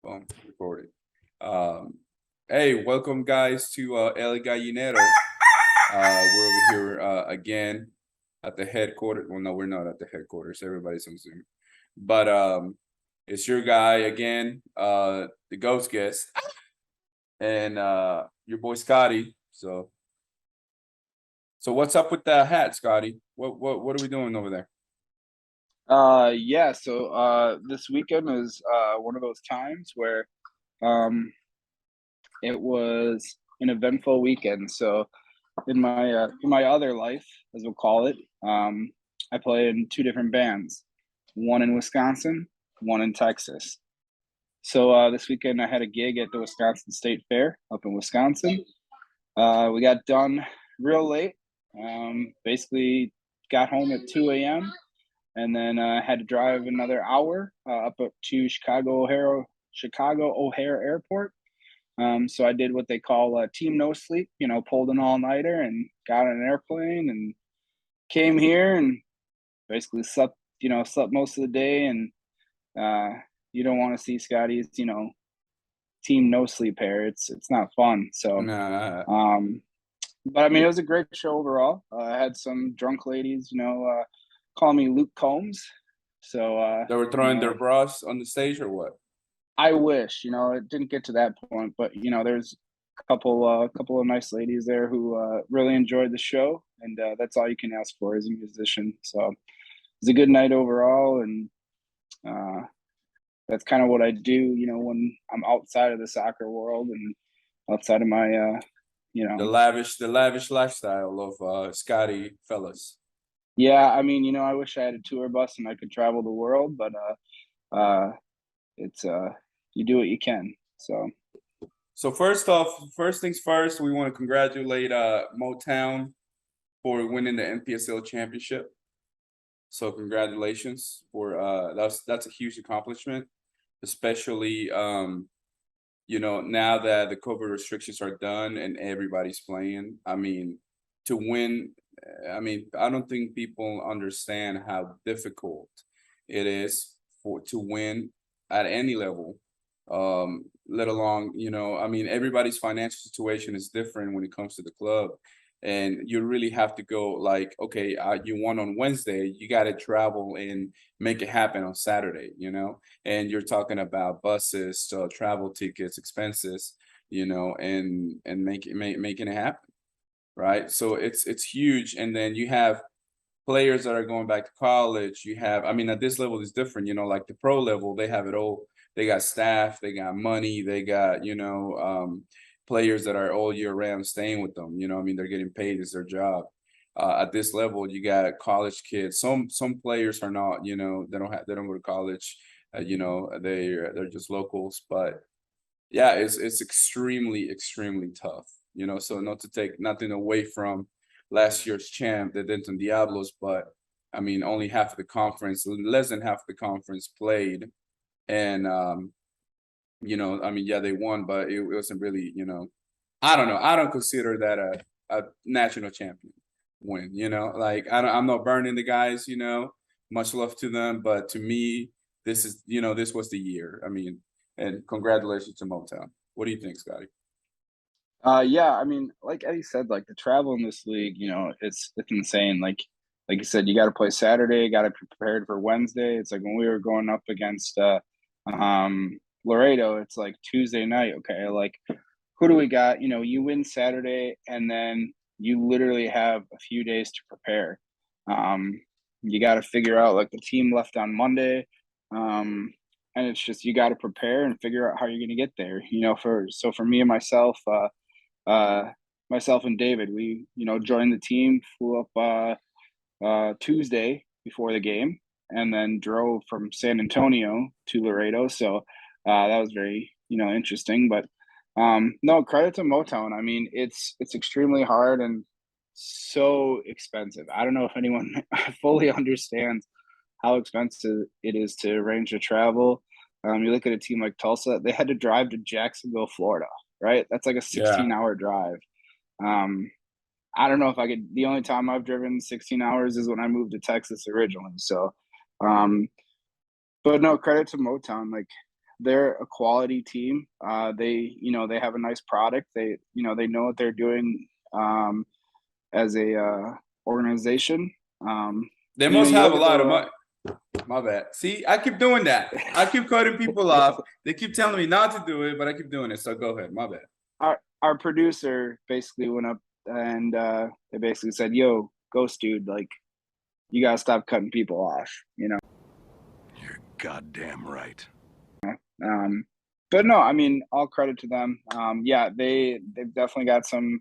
Boom, recorded. Um, hey, welcome guys to El Gallinero. We're over here again at the headquarters. Well, no, we're not at the headquarters. Everybody's on Zoom. But it's your guy again, the ghost guest, and your boy Scotty. So what's up with that hat, Scotty? What are we doing over there? So this weekend is one of those times where um it was an eventful weekend. So in my other life, as we'll call it, I play in two different bands, one in Wisconsin, one in Texas. So this weekend I had a gig at the Wisconsin State Fair up in Wisconsin. We got done real late. Basically got home at 2 a.m. and then had to drive another hour up to Chicago O'Hare Airport. So I did what they call team no sleep. Pulled an all nighter and got on an airplane and came here and basically slept. Slept most of the day. And you don't want to see Scotty's team no sleep hair. It's not fun. So Nah, um, but I mean, it was a great show overall. I had some drunk ladies, call me Luke Combs. So, they were throwing their bras on the stage or what? I wish, it didn't get to that point, but there's a couple of nice ladies there who really enjoyed the show, and that's all you can ask for as a musician. So it was a good night overall, and uh, that's kind of what I do, when I'm outside of the soccer world and outside of my, The lavish lifestyle of Scotty fellas. yeah. I mean, I wish I had a tour bus and I could travel the world, but it's you do what you can. So So first off, first things first, we want to congratulate Motown for winning the NPSL championship. So congratulations for that's a huge accomplishment, especially now that the COVID restrictions are done and everybody's playing. I mean, to win, I don't think people understand how difficult it is for to win at any level. Let alone, everybody's financial situation is different when it comes to the club. And you really have to go like, okay, you won on Wednesday, you got to travel and make it happen on Saturday. And you're talking about buses, travel tickets, expenses, and making it happen, right? So it's huge. And then you have players that are going back to college. You have, at this level is different, like the pro level, they have it all. They got staff, they got money, they got, players that are all year round staying with them. They're getting paid, it's their job. At this level, you got college kids. Some players are not, they don't go to college. They're just locals. But yeah, it's extremely tough. So not to take nothing away from last year's champ, the Denton Diablos, but only half of the conference, less than half of the conference played. And yeah, they won, but it wasn't really, I don't know. I don't consider that a national champion win, like I'm not burning the guys, much love to them, but to me, this was the year. And congratulations to Motown. What do you think, Scotty? yeah, I mean, like Eddie said, like the travel in this league, it's insane. Like you said, you got to play Saturday, got to be prepared for Wednesday. It's like when we were going up against Laredo, it's like Tuesday night. Okay, like who do we got? You win Saturday, and then you literally have a few days to prepare. Um, you got to figure out like the team left on Monday. And it's just you got to prepare and figure out how you're going to get there. For me and uh, myself and David, we joined the team, flew up Tuesday before the game, and then drove from San Antonio to Laredo. So that was very interesting. But no, credit to Motown. I mean, it's extremely hard and so expensive. I don't know if anyone fully understands how expensive it is to arrange a travel. You look at a team like Tulsa; they had to drive to Jacksonville, Florida, right? That's like a Yeah. 16-hour drive. Um, I don't know if I could. The only time I've driven 16 hours is when I moved to Texas originally. So, um, but no, credit to Motown. Like they're a quality team. They have a nice product. They know what they're doing as a organization. They You know, must you have look a at lot of the money. My bad. See, I keep doing that. I keep cutting people off. They keep telling me not to do it, but I keep doing it. So go ahead. My bad. our producer basically went up and they basically said, "Yo, Ghost dude, like you gotta stop cutting people off." You're goddamn right. But no, I mean, all credit to them. Yeah, they've definitely got some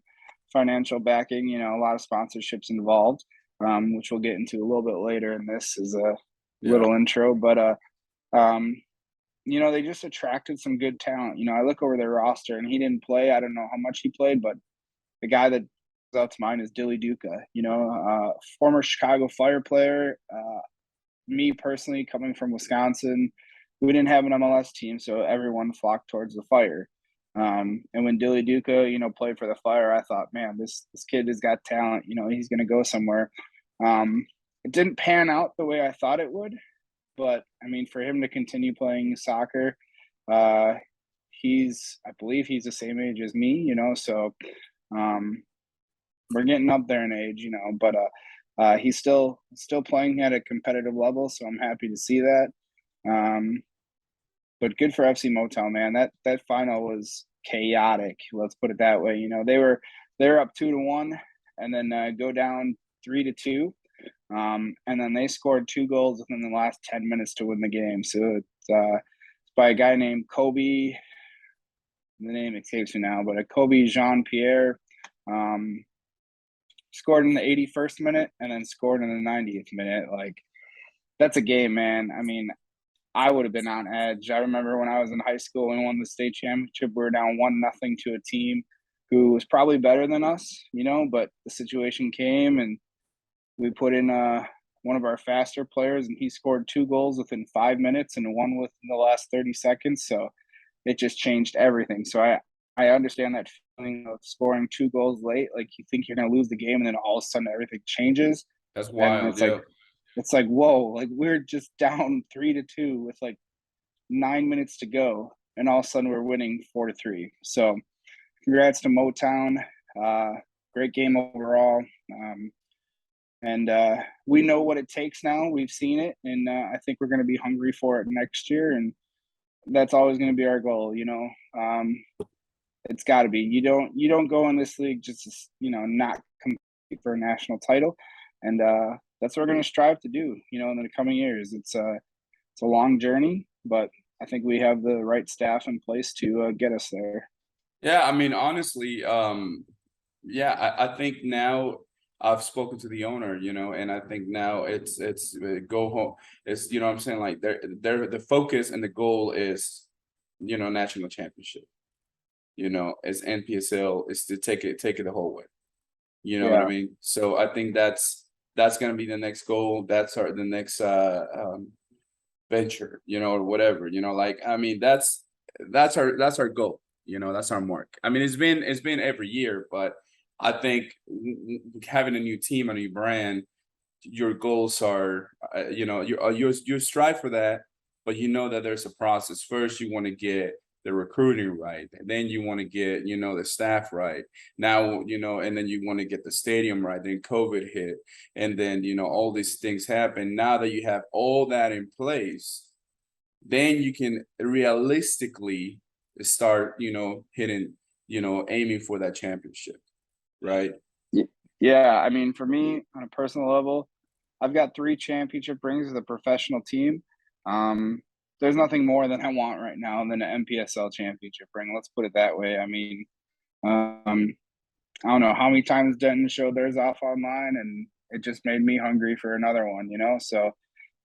financial backing. You know, a lot of sponsorships involved, which we'll get into a little bit later. And this is a little intro, but they just attracted some good talent. You know, I look over their roster, and he didn't play. I don't know how much he played, but the guy that comes out to mind is Dilly Duca. You know, former Chicago Fire player. Me personally, coming from Wisconsin, we didn't have an MLS team, so everyone flocked towards the Fire. And when Dilly Duca, played for the Fire, I thought, man, this kid has got talent. You know, he's going to go somewhere. It didn't pan out the way I thought it would, but I mean, for him to continue playing soccer, I believe he's the same age as me. You know, so we're getting up there in age. But he's still playing at a competitive level, so I'm happy to see that. But good for FC Motown, man. That final was chaotic. Let's put it that way. You know, they were up 2-1, and then go down 3-2, and then they scored 2 goals within the last 10 minutes to win the game. So it's by a guy named Kobe. The name escapes me now, but Kobe Jean Pierre. Scored in the 81st minute and then scored in the 90th minute. Like, that's a game, man. I mean, I would have been on edge. I remember when I was in high school and won the state championship, we were down 1-0 to a team who was probably better than us, but the situation came and we put in one of our faster players, and he scored 2 goals within 5 minutes and one within the last 30 seconds. So it just changed everything. So I understand that feeling of scoring 2 goals late. Like, you think you're going to lose the game, and then all of a sudden everything changes. That's wild. And it's like, whoa, like we're just down 3-2 with like 9 minutes to go, and all of a sudden we're winning 4-3. So congrats to Motown. Great game overall. And we know what it takes now. We've seen it, and I think we're going to be hungry for it next year. And that's always going to be our goal. It's got to be. You don't go in this league just to, not compete for a national title, and that's what we're going to strive to do. In the coming years. It's a long journey, but I think we have the right staff in place to get us there. Yeah, I mean, honestly, I think now I've spoken to the owner, and I think now it's go home. It's, what I'm saying, like the focus and the goal is, national championship. As NPSL is to take it the whole way. You know what I mean? So I think that's gonna be the next goal. That's the next venture, or whatever. Like, I mean, that's our goal. That's our mark. I mean, it's been every year, but I think having a new team, a new brand, your goals are, you strive for that, but that there's a process. First, you want to get the recruiting right, and then you want to get, the staff right. Now, and then you want to get the stadium right. Then COVID hit, and then, all these things happen. Now that you have all that in place, then you can realistically start, hitting, aiming for that championship, right? Yeah, I mean, for me, on a personal level, I've got 3 championship rings with a professional team. There's nothing more than I want right now than an NPSL championship ring. Let's put it that way. I mean, I don't know how many times Denton showed theirs off online, and it just made me hungry for another one, So,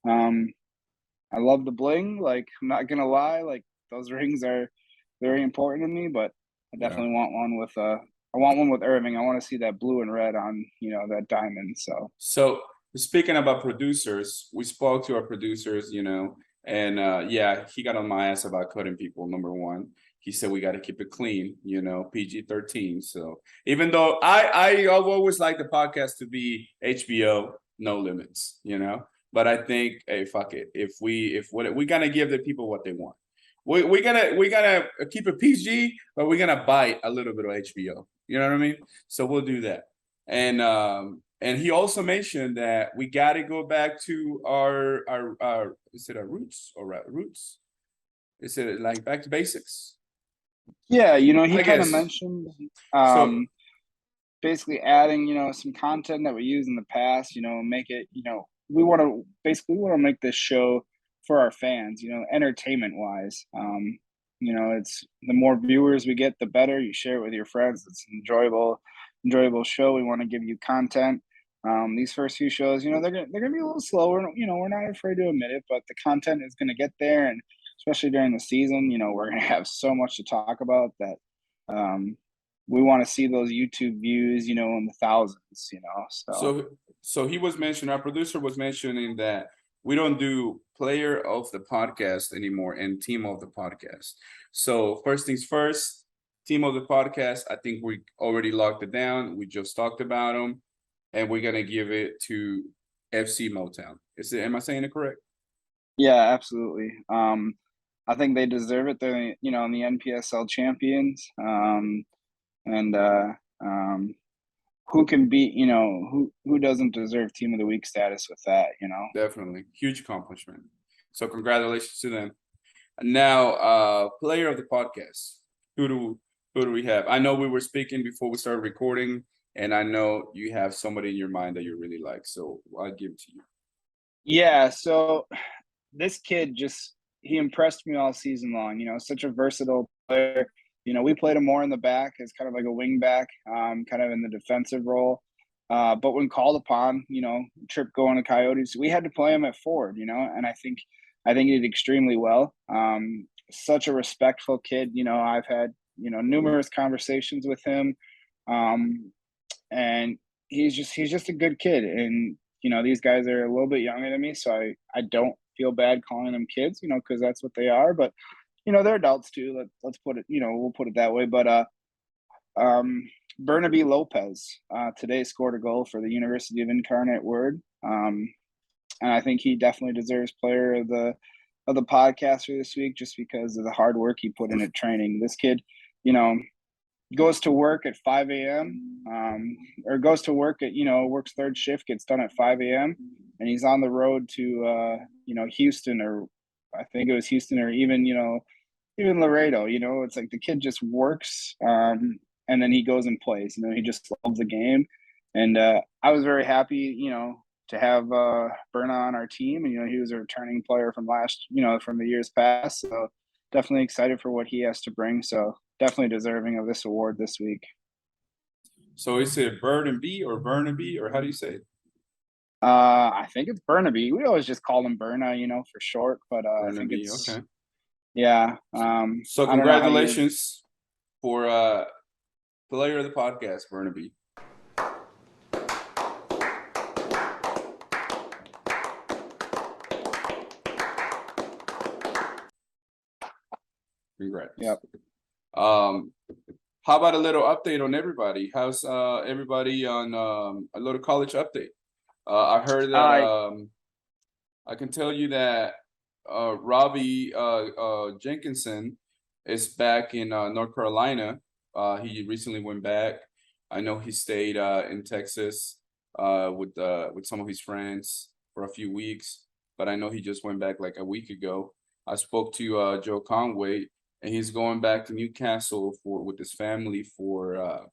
I love the bling. Like, I'm not gonna lie, like those rings are very important to me, but I definitely want one with I want one with Irving. I want to see that blue and red on, that diamond. So speaking about producers, we spoke to our producers, and he got on my ass about cutting people. Number one, he said we got to keep it clean, PG-13. So even though I always like the podcast to be HBO, no limits, but I think, hey, fuck it. If we gotta give the people what they want. we gotta keep it PG, but we're gonna bite a little bit of HBO. You know what I mean? So we'll do that. And he also mentioned that we gotta go back to our is it our roots or roots? Is it like back to basics? Yeah, you know, he I kind of guess. mentioned So basically adding, you know, some content that we used in the past, you know, make it, you know, we want to make this show for our fans, you know, entertainment wise. You know, it's the more viewers we get, the better. You share it with your friends. It's an enjoyable show. We want to give you content. These first few shows, you know, they're gonna be a little slower. You know, we're not afraid to admit it, but the content is gonna get there, and especially during the season, you know, we're gonna have so much to talk about that. Um, we want to see those YouTube views, you know, in the thousands, you know. So so so he was mentioning, our producer was mentioning that we don't do player of the podcast anymore and team of the podcast. So first things first, team of the podcast. I think we already locked it down. We just talked about them, and we're gonna give it to FC Motown. Is it? Am I saying it correct? yeah, absolutely. I think they deserve it. They're, you know, the NPSL champions. And who can beat, you know, who doesn't deserve team of the week status with that, you know? Definitely, huge accomplishment. So congratulations to them. Now, player of the podcast. Who do who do we have? I know we were speaking before we started recording, and I know you have somebody in your mind that you really like. So I'll give it to you. Yeah, so this kid just he impressed me all season long. You know, such a versatile player. You know, we played him more in the back as kind of like a wing back, kind of in the defensive role. But when called upon, you know, trip going to Coyotes, we had to play him at forward. You know, and I think he did extremely well. Such a respectful kid. You know, I've had, you know, numerous conversations with him, um, and he's just a good kid. And you know, these guys are a little bit younger than me, so I don't feel bad calling them kids, you know, because that's what they are. But you know, they're adults too. Let's put it, you know, we'll put it that way. But um, Bernabe Lopez today scored a goal for the University of Incarnate Word, and I think he definitely deserves player of the podcast for this week just because of the hard work he put in at training. This kid, you know, goes to work at 5 a.m. Or goes to work at, you know, works third shift, gets done at 5 a.m. and he's on the road to you know, Houston, or I think it was Houston, or even, you know, even Laredo. You know, it's like the kid just works, and then he goes and plays. You know, he just loves the game, and I was very happy, you know, to have Berna on our team, and you know, he was a returning player from you know, from the years past. So definitely excited for what he has to bring. So definitely deserving of this award this week. So is it Burnaby or Burnaby or how do you say it? I think it's Burnaby. We always just call him Berna, you know, for short. But I think Burnaby. it's, Okay. yeah. So I don't know how you. congratulations for player of the podcast, Burnaby. Congrats. Yep. How about a little update on everybody? How's everybody on a little college update? I heard that Uh, I can tell you that Robbie Jenkinson is back in North Carolina. He recently went back. I know he stayed in Texas with some of his friends for a few weeks, but I know he just went back like a week ago. I spoke to Joe Conway, and he's going back to Newcastle with his family for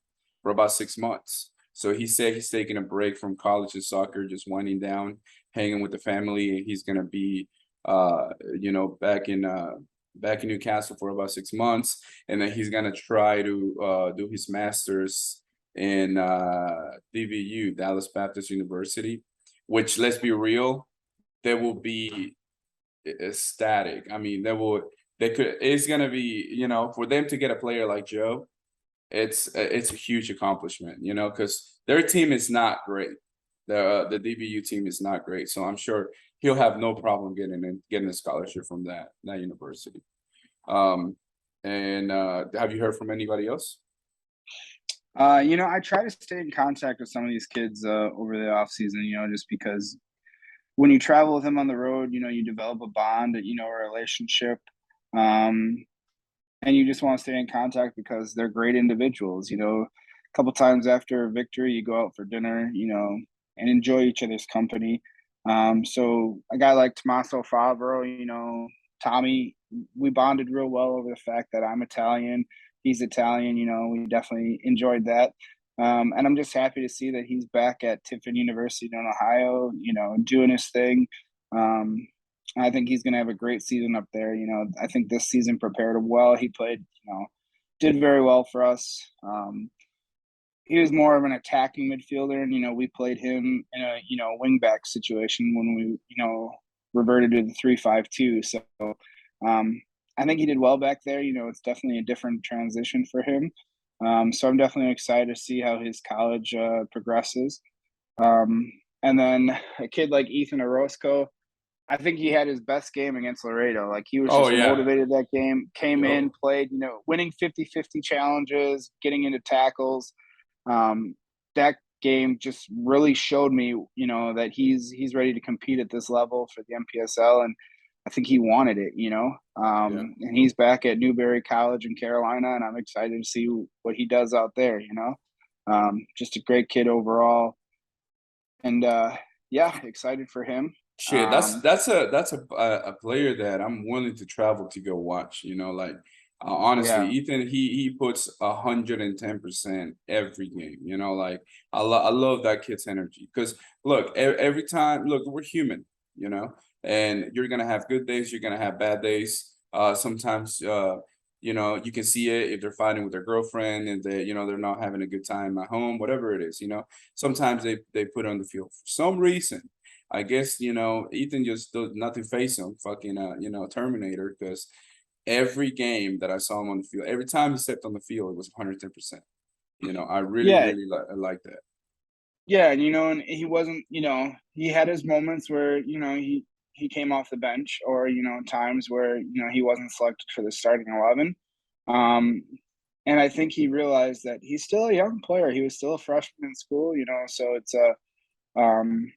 about 6 months. So he said he's taking a break from college and soccer, just winding down, hanging with the family, and he's gonna be you know, back in Newcastle for about 6 months, and then he's gonna try to do his master's in DBU, Dallas Baptist University, which, let's be real, there will be ecstatic. I mean, it's gonna be, you know, for them to get a player like Joe, it's a huge accomplishment, you know, because their team is not great. The DBU team is not great, so I'm sure he'll have no problem getting a scholarship from that university. And have you heard from anybody else? You know, I try to stay in contact with some of these kids over the off season. You know, just because when you travel with them on the road, you know, you develop a bond, you know, a relationship. And you just want to stay in contact because they're great individuals. A couple times after a victory, you go out for dinner, and enjoy each other's company. So a guy like Tommaso Favro, Tommy, we bonded real well over the fact that I'm Italian, he's Italian. We definitely enjoyed that. And I'm just happy to see that he's back at Tiffin University in Ohio, doing his thing. Um, I think he's going to have a great season up there. I think this season prepared him well. He played, did very well for us. He was more of an attacking midfielder, and we played him in a wing back situation when we reverted to the 3-5-2. So I think he did well back there. It's definitely a different transition for him. So I'm definitely excited to see how his college progresses. And then a kid like Ethan Orozco, I think he had his best game against Laredo. Like, he was Oh just yeah. motivated that game, came Yup. in, played, winning 50-50 challenges, getting into tackles. That game just really showed me, that he's ready to compete at this level for the MPSL, and I think he wanted it, Yeah. and he's back at Newberry College in Carolina, and I'm excited to see what he does out there, just a great kid overall, and yeah, excited for him. Shit, that's a player that I'm willing to travel to go watch. Like honestly, Yeah, Ethan, he puts 110% every game. Like I love that kid's energy. Because look, every time, look, we're human. And you're gonna have good days, you're gonna have bad days. Sometimes you can see it if they're fighting with their girlfriend and they're not having a good time at home, whatever it is. Sometimes they put on the field for some reason. I guess, Ethan just does nothing face him, fucking Terminator, because every game that I saw him on the field, every time he stepped on the field, it was 110%. I really, yeah, really like that. yeah, and he wasn't, he had his moments where he came off the bench, or times where he wasn't selected for the starting 11. Um, and I think he realized that he's still a young player. He was still a freshman in school, so um,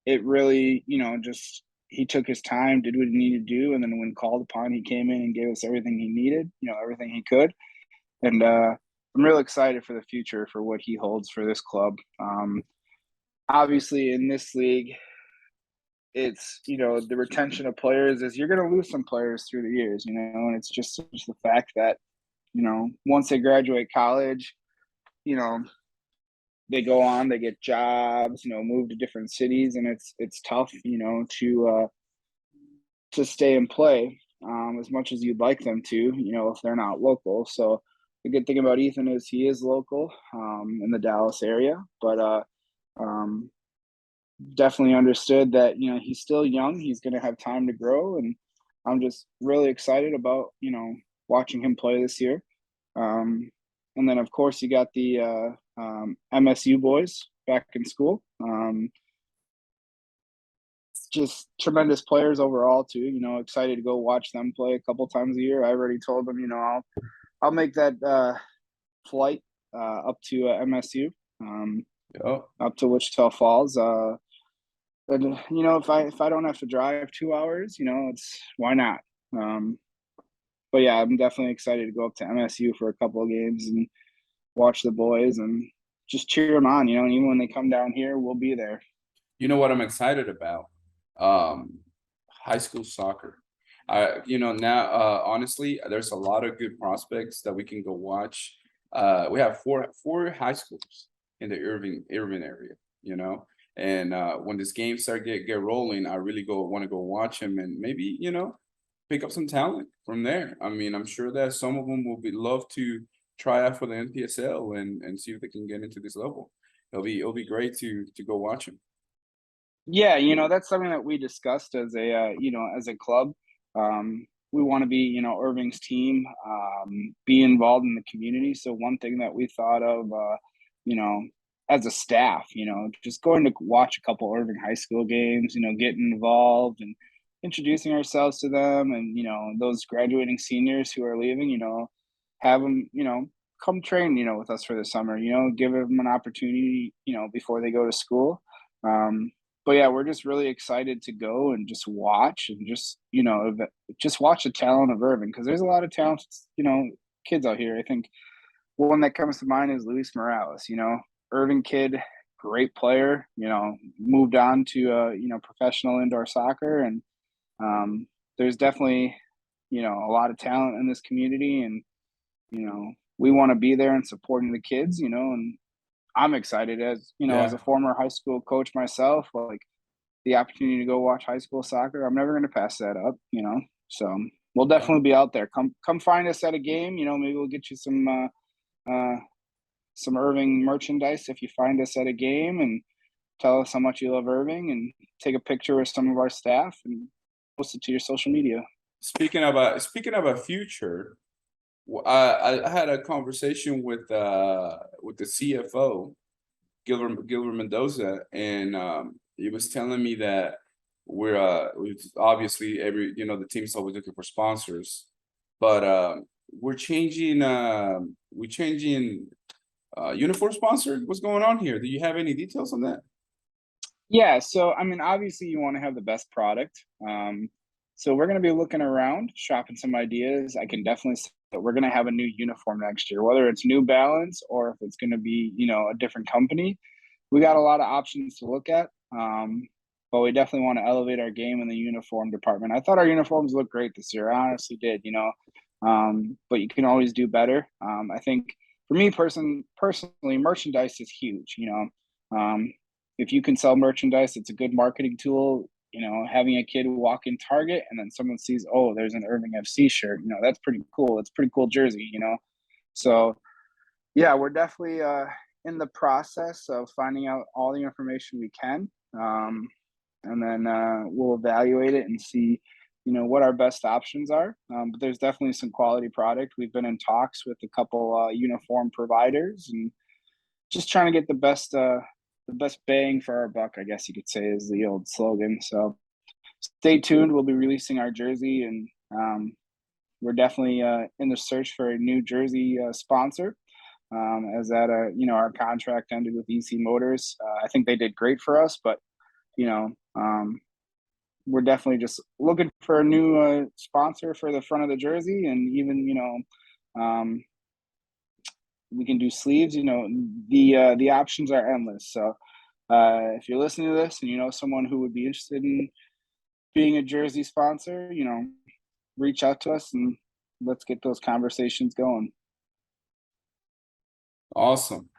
it really, just he took his time, did what he needed to do, and then when called upon, he came in and gave us everything he needed, everything he could. And I'm real excited for the future for what he holds for this club. Obviously, in this league, it's the retention of players is you're going to lose some players through the years, and it's just the fact that once they graduate college, you know they go on, they get jobs, move to different cities, and it's tough, to stay and play as much as you'd like them to, if they're not local. So the good thing about Ethan is he is local in the Dallas area, but um, definitely understood that he's still young, he's going to have time to grow, and I'm just really excited about watching him play this year. And then of course you got the MSU boys back in school. Just tremendous players overall too. Excited to go watch them play a couple times a year. I already told them, I'll make that flight up to MSU, Yep. up to Wichita Falls. And if I don't have to drive 2 hours, it's why not. But yeah, I'm definitely excited to go up to MSU for a couple of games and watch the boys and just cheer them on. And even when they come down here, we'll be there. You know what I'm excited about? Um, High school soccer. Now, honestly, there's a lot of good prospects that we can go watch. We have four high schools in the Irving area, and when this game start get rolling, I really want to go watch them and maybe, pick up some talent from there. I mean, I'm sure that some of them will be love to try out for the NPSL and see if they can get into this level. It'll be great to go watch them. Yeah, that's something that we discussed as a club. We want to be, Irving's team, be involved in the community. So one thing that we thought of, you know, as a staff, just going to watch a couple Irving high school games, getting involved and introducing ourselves to them, and those graduating seniors who are leaving, have them, come train, with us for the summer. Give them an opportunity, before they go to school. but yeah, we're just really excited to go and just watch and just, just watch the talent of Irving, because there's a lot of talented, kids out here. I think one that comes to mind is Luis Morales. Irving kid, great player. Moved on to professional indoor soccer, and there's definitely a lot of talent in this community, and we want to be there and supporting the kids. And I'm excited as as Yeah. a former high school coach myself, like the opportunity to go watch high school soccer. I'm never going to pass that up. So we'll Yeah. definitely be out there. Come find us at a game. Maybe we'll get you some Irving merchandise if you find us at a game, and tell us how much you love Irving, and take a picture with some of our staff and post it to your social media. Speaking of a future, I had a conversation with the CFO, Gilbert Mendoza, and he was telling me that we obviously the team's always looking for sponsors, but we're changing uniform sponsor. What's going on here? Do you have any details on that? Yeah, so I mean, obviously, you want to have the best product. So we're going to be looking around, shopping some ideas. I can definitely say that we're going to have a new uniform next year, whether it's New Balance or if it's going to be, a different company. We got a lot of options to look at, but we definitely want to elevate our game in the uniform department. I thought our uniforms looked great this year. I honestly did, but you can always do better. I think for me personally, merchandise is huge. If you can sell merchandise, it's a good marketing tool. Having a kid walk in Target and then someone sees, oh, there's an Irving FC shirt, that's pretty cool. It's a pretty cool jersey, So yeah, we're definitely in the process of finding out all the information we can. And then we'll evaluate it and see, what our best options are. But there's definitely some quality product. We've been in talks with a couple uniform providers, and just trying to get the best bang for our buck, I guess you could say, is the old slogan. So stay tuned. We'll be releasing our jersey, and we're definitely in the search for a new jersey sponsor. As that, our contract ended with EC Motors. I think they did great for us, but we're definitely just looking for a new sponsor for the front of the jersey, and even we can do sleeves. The options are endless. So if you're listening to this and you know someone who would be interested in being a jersey sponsor, reach out to us and let's get those conversations going. Awesome.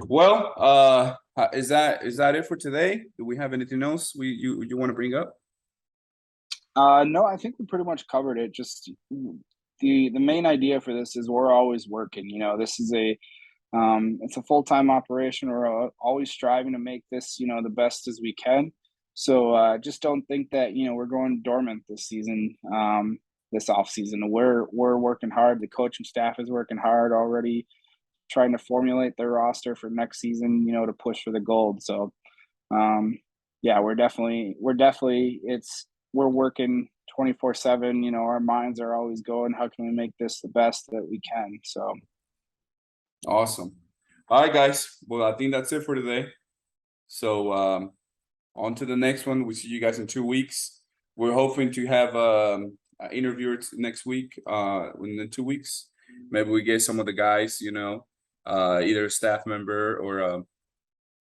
Well, is that it for today? Do we have anything else you want to bring up? No, I think we pretty much covered it. Just the main idea for this is we're always working. This is it's a full-time operation. We're always striving to make this, the best as we can. So just don't think that, we're going dormant this season, this off season. We're working hard. The coaching staff is working hard already, trying to formulate their roster for next season, to push for the gold. So yeah, we're working 24/7. Our minds are always going, how can we make this the best that we can? So Awesome. All right, guys. Well, I think that's it for today. So on to the next one. We see you guys in 2 weeks. We're hoping to have an interview next week. In 2 weeks, maybe we get some of the guys, either a staff member or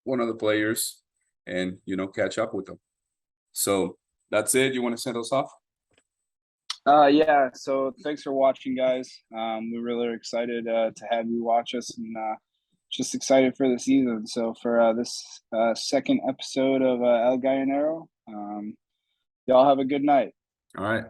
one of the players, and catch up with them. So that's it. You want to send us off? Yeah, so thanks for watching, guys. We really are excited to have you watch us, and just excited for the season. So for this second episode of El Gallinero, y'all have a good night. All right.